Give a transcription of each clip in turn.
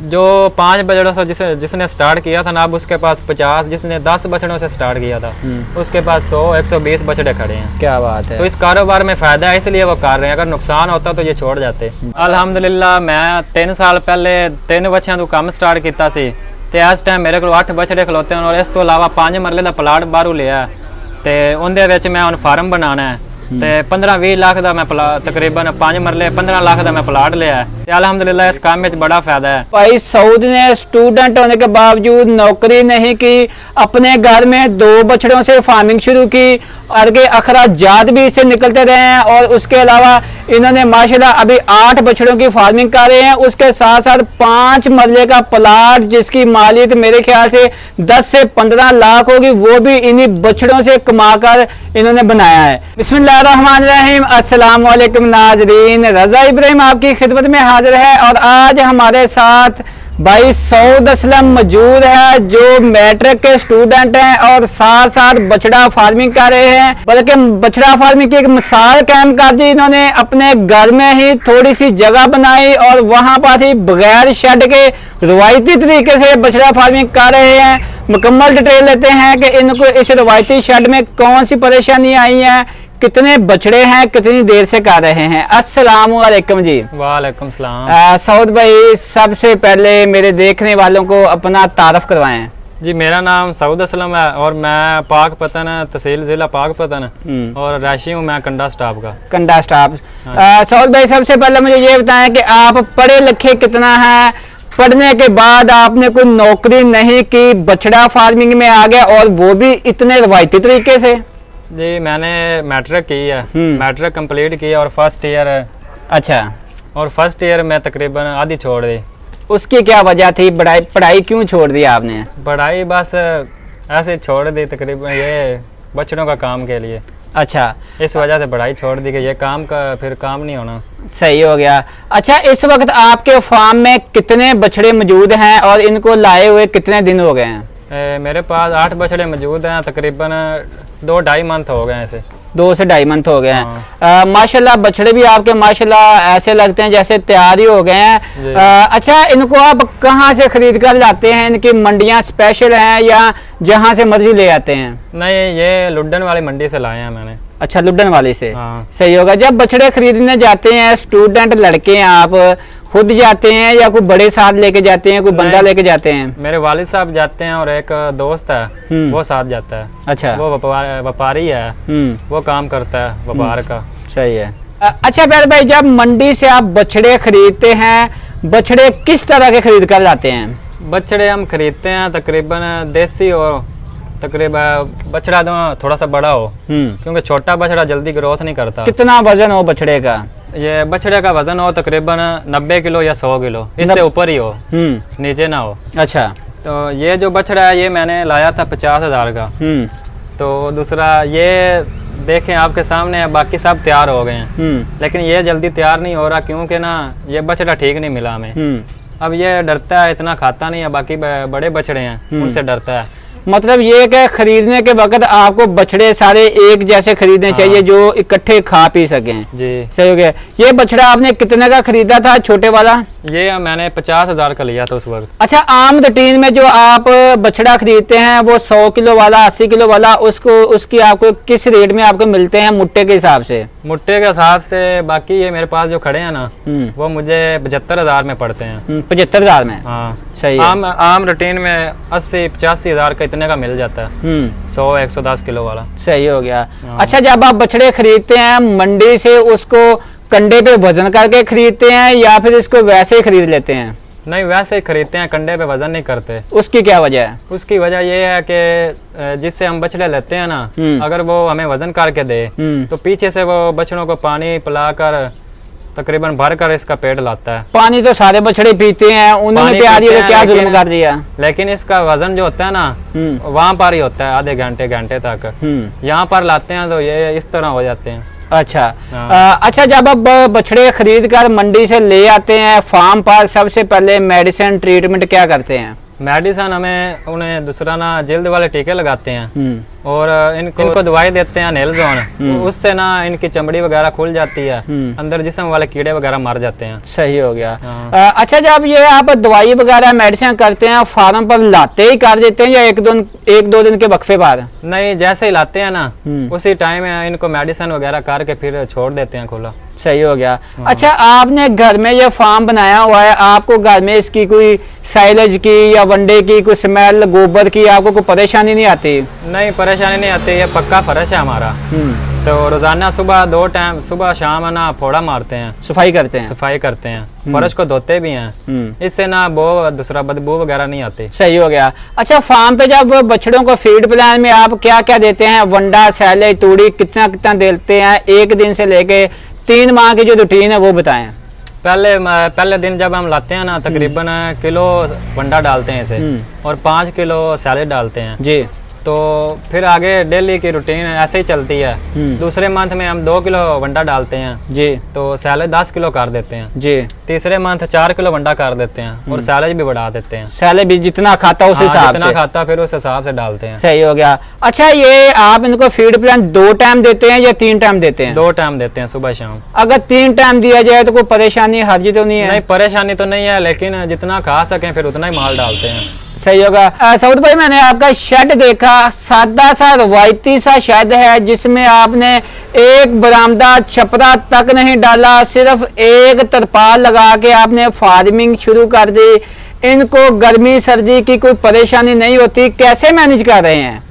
जो 5 बछड़ों से जिसने स्टार्ट किया था ना, अब उसके पास 50, जिसने 10 बछड़ों से स्टार्ट किया था उसके पास 100-120 बछड़े खड़े हैं। क्या बात है। तो इस कारोबार में फायदा है, इसलिए वो कर रहे हैं। अगर नुकसान होता तो ये छोड़ जाते। अल्हम्दुलिल्लाह मैं 3 साल पहले 3 बच्चों तो काम स्टार्ट किया सी ते इस टाइम मेरे को 8 बछड़े खलोते हैं और इस तो अलावा 5 मरले का प्लाट बाहरों लिया ते उनदे विच मैं हुण फार्म बनाना है ते 15-20 लाख का मैं तकरीबन 5 मरले 15 लाख का मैं प्लाट लिया है। अल्हम्दुलिल्लाह इस काम में बड़ा फायदा है। भाई सऊद ने स्टूडेंट होने के बावजूद नौकरी नहीं की, अपने घर में 2 बछड़ों से फार्मिंग शुरू की और के अखराजात भी इससे निकलते रहे हैं और उसके अलावा इन्होंने माशाल्लाह अभी 8 बछड़ों की फार्मिंग कर रहे हैं। उसके साथ साथ 5 मरले का प्लाट जिसकी मालियत मेरे ख्याल से 10 से 15 लाख होगी, वो भी इन्हीं बछड़ों से कमाकर इन्होंने बनाया है। बिस्मिल्लाहिर्रहमानिर्रहीम। अस्सलाम वालेकुम नाजरीन, रजा इब्राहिम आपकी खिदमत में हाजिर है और आज हमारे साथ भाई सऊद असलम मौजूद है जो मैट्रिक के स्टूडेंट हैं और साथ साथ बछड़ा फार्मिंग कर रहे हैं, बल्कि बछड़ा फार्मिंग की एक मिसाल कायम कर दी इन्होंने। अपने घर में ही थोड़ी सी जगह बनाई और वहां पर ही बगैर शेड के रवायती तरीके से बछड़ा फार्मिंग कर रहे हैं। मुकम्मल डिटेल लेते हैं कि इनको इस रवायती शेड में कौन सी परेशानी आई है, कितने बछड़े हैं, कितनी देर से कर रहे हैं। अस्सलाम वालेकुम जी। वालेकुम सलाम। सऊद भाई सबसे पहले मेरे देखने वालों को अपना तारफ करवाएं। जी मेरा नाम सऊद असलम है और मैं पाकपतन तहसील जिला पाकपतन और राशि हूँ मैं कंडा स्टाफ का। कंडा स्टाफ। सऊद भाई सबसे पहले मुझे ये बताएं कि आप पढ़े लिखे कितना है, पढ़ने के बाद आपने कोई नौकरी नहीं की, बछड़ा फार्मिंग में आ गया और वो भी इतने रवायती तरीके से। जी मैंने मैट्रिक की है, मैट्रिक कंप्लीट की और फर्स्ट ईयर है। अच्छा। और फर्स्ट ईयर में तकरीबन आधी छोड़ दी। उसकी क्या वजह थी, पढ़ाई क्यों छोड़ दी आपने? पढ़ाई बस ऐसे छोड़ दी तकरीबन ये बच्चों का काम के लिए। अच्छा। इस वजह से पढ़ाई छोड़ दी कि ये काम का फिर काम नहीं होना। सही हो गया। अच्छा इस वक्त आपके फार्म में कितने बछड़े मौजूद हैं और इनको लाए हुए कितने दिन हो गए हैं? मेरे पास 8 बछड़े मौजूद हैं, तकरीबन 2-2.5 मंथ हो गए हैं। ऐसे 2 से 2.5 मंथ हो गए हैं। माशाल्लाह बछड़े भी आपके माशाल्लाह ऐसे लगते हैं जैसे तैयार ही हो गए हैं। अच्छा इनको आप कहाँ से खरीद कर लाते हैं? इनकी मंडियाँ स्पेशल हैं या जहाँ से मर्जी ले आते हैं? नहीं ये लुड्डन वाली मंडी से लाए हैं मैंने। अच्छा लुड्डन वाली से। हाँ। सही होगा। जब बछड़े खरीदने जाते हैं स्टूडेंट लड़के हैं, आप खुद जाते हैं या कोई बड़े साथ लेके जाते हैं, कोई बंदा लेके जाते हैं? मेरे वालिद साहब जाते हैं और एक दोस्त है वो साथ जाता है। अच्छा। वो व्यापारी है, वो काम करता है व्यापार का। सही है। अच्छा प्यारे भाई जब मंडी से आप बछड़े खरीदते हैं, बछड़े किस तरह के खरीद कर लाते हैं? बछड़े हम खरीदते हैं तकरीबन देसी और तकरीबन बछड़ा थोड़ा सा बड़ा हो, क्योंकि छोटा बछड़ा जल्दी ग्रोथ नहीं करता। कितना वजन हो बछड़े का? ये बछड़े का वजन हो तकरीबन 90 किलो या 100 किलो, इससे ऊपर ही हो, नीचे ना हो। अच्छा। तो ये जो बछड़ा है ये मैंने लाया था 50,000 का। तो दूसरा ये देखें आपके सामने है, बाकी सब तैयार हो गए हैं लेकिन ये जल्दी तैयार नहीं हो रहा क्योंकि ना ये बछड़ा ठीक नहीं मिला हमें। अब ये डरता है, इतना खाता नहीं है, बाकी बड़े बछड़े हैं उनसे डरता है। मतलब ये कि खरीदने के वक्त आपको बछड़े सारे एक जैसे खरीदने चाहिए जो इकट्ठे खा पी सकें। जी सही हो गया। ये बछड़ा आपने कितने का खरीदा था छोटे वाला? ये मैंने 50,000 का लिया था उस वक्त। अच्छा आम रूटीन में जो आप बछड़ा खरीदते हैं वो 100 किलो वाला 80 किलो वाला उसकी आपको किस रेट में आपको मिलते हैं मुट्टे के हिसाब से? मुट्टे के हिसाब से बाकी ये मेरे पास जो खड़े हैं ना वो मुझे 75,000 में पड़ते हैं। 75,000 में? हाँ सही है। आम रूटीन में 80-85,000 का इतने का मिल जाता है। 100-110 किलो वाला। सही हो गया। अच्छा जब आप बछड़े खरीदते हैं मंडी से उसको कंडे पे वजन करके खरीदते हैं या फिर इसको वैसे ही खरीद लेते हैं? नहीं वैसे ही खरीदते हैं, कंडे पे वजन नहीं करते। उसकी क्या वजह है? उसकी वजह ये है कि जिससे हम बछड़े लेते हैं ना, अगर वो हमें वजन करके दे तो पीछे से वो बछड़ों को पानी पिलाकर तकरीबन भर कर इसका पेट लाता है। पानी तो सारे बछड़े पीते हैं, उन्होंने क्या जुल्म कर दिया। लेकिन इसका वजन जो होता है ना वहाँ पर ही होता है आधे घंटे तक। यहाँ पर लाते हैं तो ये इस तरह हो जाते हैं। अच्छा। अच्छा जब आप बछड़े खरीद कर मंडी से ले आते हैं फार्म पर सबसे पहले मेडिसिन ट्रीटमेंट क्या करते हैं? मेडिसन हमें उन्हें दूसरा ना जल्द वाले टीके लगाते हैं और इनको दवाई देते हैं नेल जोन, उससे ना इनकी चमड़ी वगैरह खुल जाती है, अंदर जिस्म वाले कीड़े वगैरह मर जाते हैं। सही हो गया। अच्छा, जब ये आप दवाई वगैरह मेडिसिन करते हैं फार्म पर लाते ही कर देते हैं या एक दो दिन के वक्फे बाद? नहीं, जैसे ही लाते हैं ना उसी टाइम इनको मेडिसिन वगैरह करके फिर छोड़ देते हैं खुला। सही हो गया। अच्छा, आपने घर में ये फार्म बनाया हुआ है, आपको घर में इसकी कोई साइलेज की या वनडे की कोई स्मेल गोबर की आपको कोई परेशानी नहीं आती? नहीं, परेशानी नहीं आती, ये पक्का फर्श है हमारा। तो रोजाना सुबह 2 टाइम सुबह शाम ना फोड़ा मारते हैं, सफाई करते हैं, फर्श को धोते भी हैं, इससे ना दूसरा बदबू वगैरह नहीं आती। सही हो गया। अच्छा, फार्म पे जब बछड़ों को फीड प्लान में आप क्या क्या देते हैं? वंडा, सैलेज, तूड़ी कितना कितना देते हैं? एक दिन से लेके 3 माह की जो रूटीन है वो बताएं। पहले दिन जब हम लाते हैं ना तकरीबन किलो वंडा डालते हैं इसे और 5 किलो सैलेड डालते हैं जी। तो फिर आगे डेली की रूटीन ऐसे ही चलती है। दूसरे मंथ में हम 2 किलो वंडा डालते हैं जी, तो सैलेज 10 किलो कर देते हैं जी। तीसरे मंथ 4 किलो वंडा कर देते हैं और सैलेज भी बढ़ा देते हैं। सैलेज भी जितना खाता उस हिसाब से, जितना खाता फिर उस हिसाब से डालते हैं। सही हो गया। अच्छा, ये आप इनको फीड प्लान 2 टाइम देते हैं या 3 टाइम देते हैं? 2 टाइम देते हैं, सुबह शाम। अगर 3 टाइम दिया जाए तो कोई परेशानी हर्जी तो नहीं है? नहीं, परेशानी तो नहीं है, लेकिन जितना खा सकें फिर उतना ही माल डालते हैं। सही होगा। सऊद भाई, मैंने आपका शेड देखा, सादा सा रवायती सा शेड है जिसमें आपने एक बरामदा छपरा तक नहीं डाला, सिर्फ एक तरपाल लगा के आपने फार्मिंग शुरू कर दी। इनको गर्मी सर्दी की कोई परेशानी नहीं होती, कैसे मैनेज कर रहे हैं?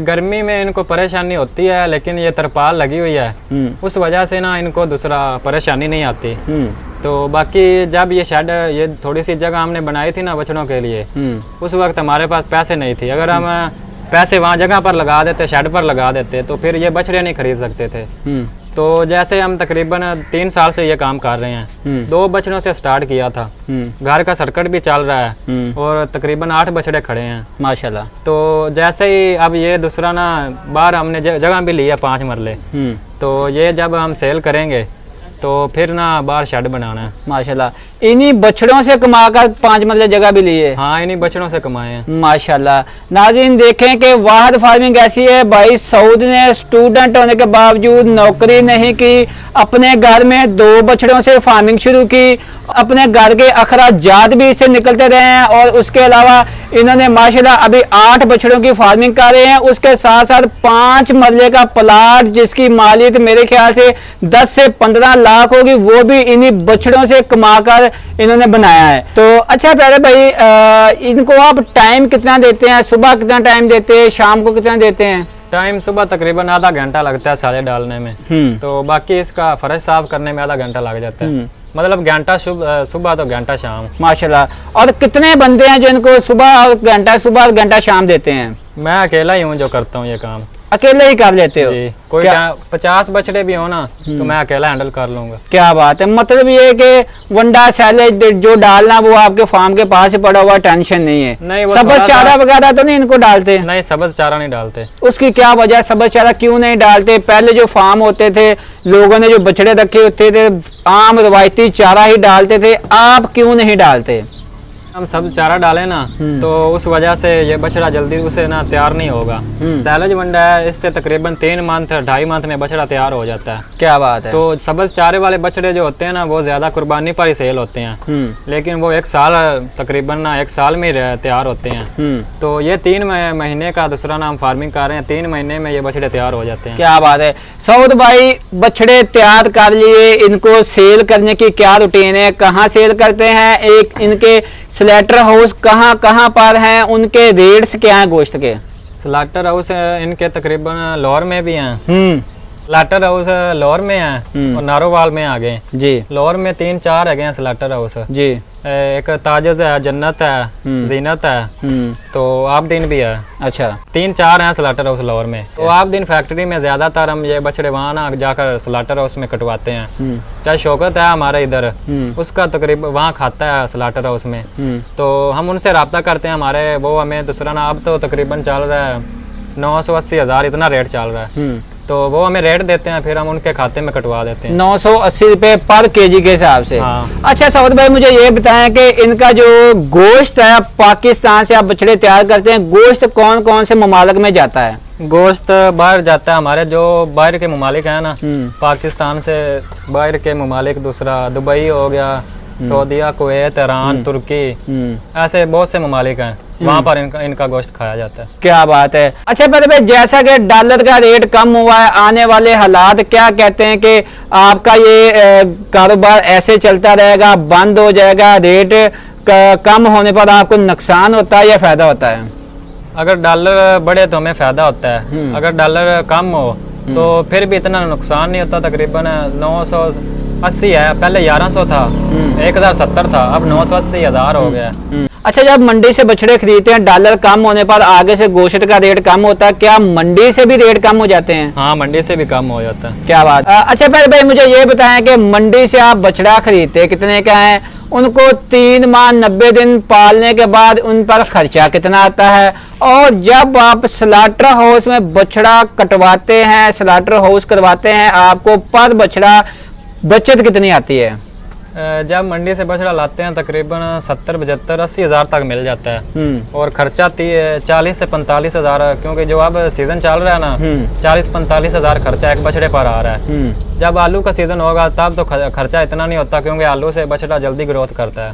गर्मी में इनको परेशानी होती है, लेकिन ये तरपाल लगी हुई है, उस वजह से ना इनको दूसरा परेशानी नहीं आती। तो बाकी जब ये शेड, ये थोड़ी सी जगह हमने बनाई थी ना बछड़ों के लिए, उस वक्त हमारे पास पैसे नहीं थे। अगर हम पैसे वहाँ जगह पर लगा देते, शेड पर लगा देते, तो फिर ये बछड़े नहीं खरीद सकते थे। तो जैसे हम तकरीबन 3 साल से ये काम कर रहे हैं, 2 बछड़ों से स्टार्ट किया था, घर का सर्किट भी चल रहा है और तकरीबन 8 बछड़े खड़े हैं माशाल्लाह। तो जैसे ही अब ये दूसरा ना बाहर हमने जगह भी ली है 5 मरले, तो ये जब हम सेल करेंगे तो फिर ना बाहर शेड बनाना है माशाल्लाह। इन्हीं बछड़ों से कमाकर 5 मरले जगह भी ली है? हाँ, इन्हीं बछड़ों से कमाए हैं माशाल्लाह। नाज़रीन, देखें कि वाहिद फार्मिंग ऐसी है, भाई सऊद ने स्टूडेंट होने के बावजूद नौकरी नहीं की, अपने घर में 2 बछड़ों से फार्मिंग शुरू की, अपने घर के अखराजात भी इससे निकलते रहे हैं और उसके अलावा इन्होंने माशाल्लाह अभी 8 बछड़ों की फार्मिंग कर रहे हैं। उसके साथ साथ 5 मरले का प्लाट जिसकी मालियत मेरे ख्याल से 10 से 15 लाख होगी, वो भी इन्हीं बछड़ों से कमाकर इन्होंने बनाया है। तो अच्छा प्यारे भाई, इनको आप टाइम कितना देते हैं? सुबह कितना टाइम देते हैं, शाम को कितना देते हैं? टाइम सुबह तकरीबन आधा घंटा लगता है साले डालने में, तो बाकी इसका फर्श साफ करने में आधा घंटा लग जाता है। मतलब घंटा सुबह तो घंटा शाम माशाल्लाह। और कितने बंदे हैं जो इनको सुबह घंटा शाम देते हैं? मैं अकेला ही हूँ जो करता हूँ ये काम, अकेले ही कर लेते हो? कोई 50 बछड़े भी हो ना तो मैं अकेला हैंडल कर लूंगा। क्या बात है। मतलब ये कि वंडा सैलेज जो डालना वो आपके फार्म के पास ही पड़ा हुआ, टेंशन नहीं है? नहीं, वो सब्ज चारा वगैरह तो नहीं इनको डालते? नहीं, सब्ज चारा नहीं डालते। उसकी क्या वजह, सब्ज चारा क्यों नहीं डालते? पहले जो फार्म होते थे, लोगों ने जो बछड़े रखे होते थे आम रवायती चारा ही डालते थे, आप क्यों नहीं डालते? हम सब चारा डालें ना तो उस वजह से ये बछड़ा जल्दी उसे ना तैयार नहीं होगा। सैलेज वंडा है, इससे तकरीबन 3 मंथ 2.5 मंथ में बछड़ा तैयार हो जाता है। क्या बात है। तो सब्ज चारे वाले बछड़े जो होते हैं ना वो ज्यादा कुर्बानी पर ही सेल होते हैं, लेकिन वो 1 साल तकरीबन ना 1 साल में तैयार होते हैं। तो ये 3 महीने का दूसरा नाम फार्मिंग कर रहे हैं, 3 महीने में ये बछड़े तैयार हो जाते हैं। क्या बात है। सऊद भाई, बछड़े तैयार कर लिए, इनको सेल करने की क्या रूटीन है? कहाँ सेल करते हैं? एक इनके स्लैटर हाउस कहाँ पर हैं? उनके रेट्स क्या हैं गोश्त के? स्लैटर हाउस इनके तकरीबन लाहौर में भी हैं। स्लैटर हाउस लाहौर में है और नारोवाल में आ गए जी। लाहौर में 3-4 है गए स्लैटर हाउस जी। एक ताजज है, जन्नत है, जीनत है, तो आप दिन भी है। अच्छा, 3-4 हैं स्लैटर हाउस लाहौर में। तो आप दिन फैक्ट्री में ज्यादातर हम ये बछड़े वहाँ ना जाकर स्लैटर हाउस में कटवाते हैं। चाहे शौकत है हमारे इधर, उसका तकरीबन वहाँ खाता है स्लैटर हाउस में, तो हम उनसे रब्ता करते हैं। हमारे वो हमें दूसरा ना अब तो तकरीबन चल रहा है 980,000 इतना रेट चल रहा है। तो तो वो हमें रेट देते हैं, फिर हम उनके खाते में कटवा देते हैं। 980 रुपए पर केजी के हिसाब से। हाँ। अच्छा सऊद भाई, मुझे ये बताएं कि इनका जो गोश्त है, पाकिस्तान से आप बछड़े तैयार करते हैं, गोश्त कौन कौन से ममालिक में जाता है? गोश्त बाहर जाता है, हमारे जो बाहर के ममालिक हैं ना, पाकिस्तान से बाहर के ममालिक, दूसरा दुबई हो गया, सऊदीया, कुवैत, ईरान, तुर्की, ऐसे बहुत से ममालिक हैं, वहाँ पर इनका गोश्त खाया जाता है। क्या बात है। अच्छा भाई, जैसा कि डॉलर का रेट कम हुआ है, आने वाले हालात क्या कहते हैं कि आपका ये कारोबार ऐसे चलता रहेगा, बंद हो जाएगा, रेट कम होने पर आपको नुकसान होता है या फायदा होता है? अगर डॉलर बढ़े तो हमें फायदा होता है, अगर डॉलर कम हो तो फिर भी इतना नुकसान नहीं होता। तकरीबन 980 है, पहले 1100 था, 1070 था, अब 980 1000 हो गया। अच्छा, जब मंडी से बछड़े खरीदते हैं, डॉलर कम होने पर आगे से गोश्त का रेट कम होता है, क्या मंडी से भी रेट कम हो जाते हैं? हाँ, मंडी से भी कम हो जाता है। क्या बात। अच्छा भाई, मुझे ये बताएं कि मंडी से आप बछड़ा खरीदते कितने का है, उनको 3 माह 90 दिन पालने के बाद उन पर खर्चा कितना आता है, और जब आप स्लाटर हाउस में बछड़ा कटवाते हैं, स्लाटर हाउस करवाते हैं, आपको पर बछड़ा बचत कितनी आती है? जब मंडी से बछड़ा लाते हैं तकरीबन 70, 75, 80 हज़ार तक मिल जाता है, और खर्चा 40 से 45 हज़ार, क्योंकि जो अब सीजन चल रहा है ना, 40-45 हज़ार खर्चा एक बछड़े पर आ रहा है। जब आलू का सीजन होगा तब तो खर्चा इतना नहीं होता, क्योंकि आलू से बछड़ा जल्दी ग्रोथ करता है।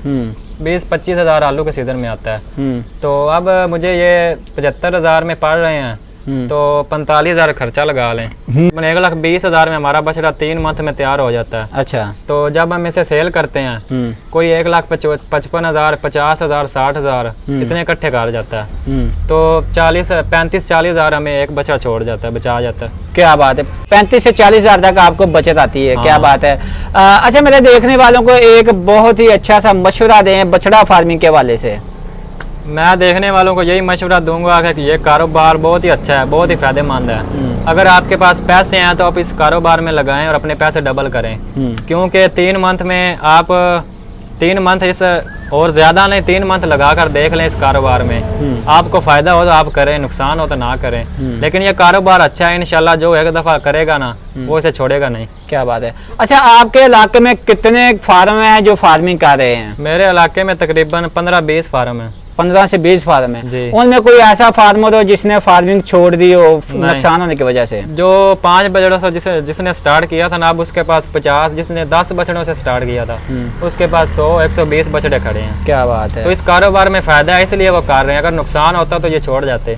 20-25 हज़ार आलू के सीजन में आता है। तो अब मुझे ये 75 हज़ार में पड़ रहे हैं, तो 45 हज़ार खर्चा लगा लें, 1,20,000 में हमारा बछड़ा 3 मंथ में तैयार हो जाता है। अच्छा। तो जब हम इसे सेल करते हैं, कोई 1,55,000, 50,000, 60,000 इतने इकट्ठे कर जाता है, तो 35-40 हज़ार हमें एक बछड़ा छोड़ जाता है, बचा जाता है। क्या बात है, 35 से 40 हज़ार तक आपको बचत आती है। हाँ। क्या बात है। अच्छा, मेरे देखने वालों को एक बहुत ही अच्छा सा मशवरा दें बछड़ा फार्मिंग के हवाले से। मैं देखने वालों को यही मशवरा दूंगा कि ये कारोबार बहुत ही अच्छा है, बहुत ही फायदेमंद है। अगर आपके पास पैसे हैं तो आप इस कारोबार में लगाएं और अपने पैसे डबल करें, क्योंकि 3 मंथ में आप 3 मंथ इस, और ज़्यादा नहीं, 3 मंथ लगा कर देख लें इस कारोबार में। आपको फ़ायदा हो तो आप करें, नुकसान हो तो ना करें, लेकिन ये कारोबार अच्छा है। इंशाल्लाह जो एक दफ़ा करेगा ना, वो इसे छोड़ेगा नहीं। क्या बात है। अच्छा, आपके इलाके में कितने फार्म हैं जो फार्मिंग कर रहे हैं? मेरे इलाके में तकरीबन 15-20 फार्म है। 15 से 20 फार्म है। उनमें कोई ऐसा फार्मर हो जिसने फार्मिंग छोड़ दी हो नुकसान होने की वजह से? जो 5 बछड़ों से जिसने स्टार्ट किया था ना, अब उसके पास 50, जिसने 10 बछड़ों से स्टार्ट किया था उसके पास 100-120 बछड़े खड़े हैं। क्या बात है। तो इस कारोबार में फायदा है, इसलिए वो कर रहे हैं। अगर नुकसान होता तो ये छोड़ जाते।